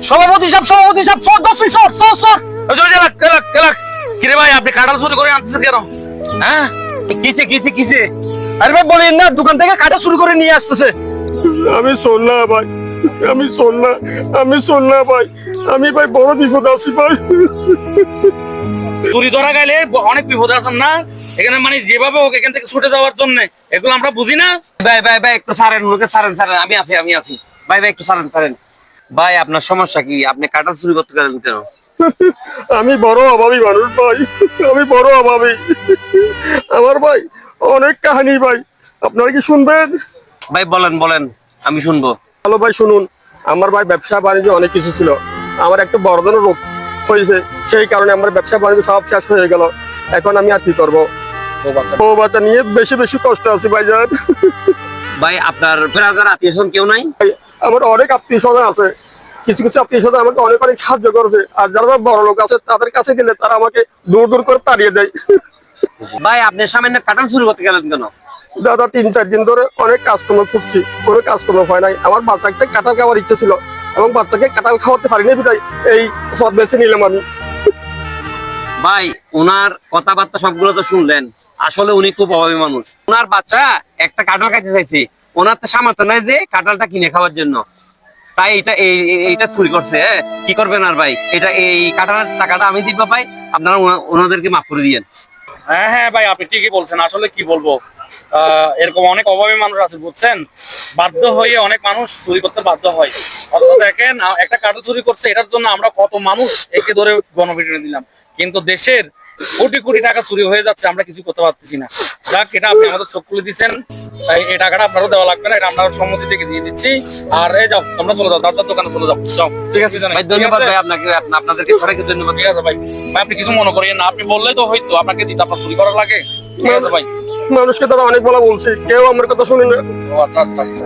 সভাপতি সাহেব কিরে ভাই, আপনি কাঁঠাল চুরি করে আনতেছেন কেন? হ্যাঁ, কিসে কিসে কিসে? আরে ভাই বলেন না, দোকান থেকে কাঁঠাল চুরি করে নিয়ে আসতেছে। আমি শোন না ভাই, আমি শোন না ভাই, আমি ভাই বড় বিপদ আছি ভাই। চুরি ধরা গেলে অনেক বিপদ আছেন না এখানে, মানে যেভাবে হোক এখান থেকে ছুটে যাওয়ার জন্য, এগুলো আমরা বুঝি না। ভাই ভাই ভাই একটু ছাড়েন, লোকে ছাড়েন ছাড়েন, আমি আছি ভাই ভাই একটু ছাড়েন ছাড়েন। ভাই আপনার সমস্যা কি? আপনি কাঁঠাল চুরি করতে গেলেন কেন? আমি বড় অভাবী মানুষ ভাই, আমি বড় অভাবী। আমার ভাই অনেক কাহিনী ভাই, আপনারা কি শুনবেন? ভাই বলেন বলেন, আমি শুনবো। হ্যালো ভাই শুনুন, আমার ভাই ব্যবসা বাণিজ্য অনেক কিছু ছিল, আমার একটা বড় ধরনের রোগ হয়েছে, সেই কারণে আমার ব্যবসা বাণিজ্য সব শেষ হয়ে গেল। এখন আমি আর কি করবো? ও বাচ্চা নিয়ে বেশি বেশি কষ্ট আছি ভাইজান। ভাই আপনার ফেরাদার আত্মীয়স্বজন কেউ নাই? আমার অনেক আত্মীয় স্বজন আছে, কিছু কিছু আত্মীয় স্বজন আমাকে অনেক অনেক সাহায্য করেছে, আর যারা বড় লোক আছে তাদের কাছে গেলে তারা আমাকে দূর দূর করে তাড়িয়ে দেয়। ভাই আপনি সামান্য কাঁঠাল চুরি করতে গেলেন কেন? দাদা 3-4 দিন ধরে অনেক কাজকর্ম খুঁজছি, কোনো কাজকর্ম হয় নাই। আমার বাচ্চাকে কাঁঠাল খাওয়ার ইচ্ছে ছিল এবং বাচ্চাকে কাঁঠাল খাওয়াতে পারিনি, বিধায় এই পথ বেছে নিলাম আমি। ভাই ওনার কথাবার্তা সবগুলো তো শুনলেন, আসলে উনি খুব অভাবী মানুষ। ওনার বাচ্চা একটা কাঁঠাল খাইতে চাইছে, ওনার তো সামর্থ্য নাই যে কাঁঠালটা কিনে খাওয়ার জন্য, তাই এইটা চুরি করছে। কি করবেন আর ভাই, এই কাঁঠালের টাকাটা আমি দিব ভাই, আপনারা ওনাদেরকে মাফ করে দিয়েন। হ্যাঁ হ্যাঁ ভাই, আপনি ঠিকই বলছেন। আসলে কি বলবো, এরকম অনেক অভাবী মানুষ আছে বুঝছেন, বাধ্য হয়ে অনেক মানুষ চুরি করতে বাধ্য হয়। অথচ দেখেন একটা কাঁঠাল চুরি করছে, এটার জন্য আমরা কত মানুষ একে ধরে গণপিটুনি দিলাম, কিন্তু দেশের কোটি কোটি টাকা চুরি হয়ে যাচ্ছে, আমরা কিছু করতে পারতেছি না। যাক, এটা আপনি আমাদের চোখ খুলে দিচ্ছেন, এই টাকাটা আপনারও দেওয়া লাগবে না, এটা আপনার সম্মতি থেকে দিয়ে দিচ্ছি। আর এই যাও, তোমরা চলে যাও, দাদার দোকানে চলে যাও, যাও। ঠিক আছে ভাই, ধন্যবাদ ভাই, আপনাদেরকে সবাইকে ধন্যবাদ। ঠিক আছে ভাই, ভাই আপনি কিছু মনে করিয়েন না, আপনি বললেই তো হয়তো আপনাকে দিতে আপনার চুরি করার লাগে। ঠিক আছে ভাই। মানুষকে তারা অনেক বলা বলছি, কেউ আমার কথা শুনে না। ও আচ্ছা আচ্ছা আচ্ছা।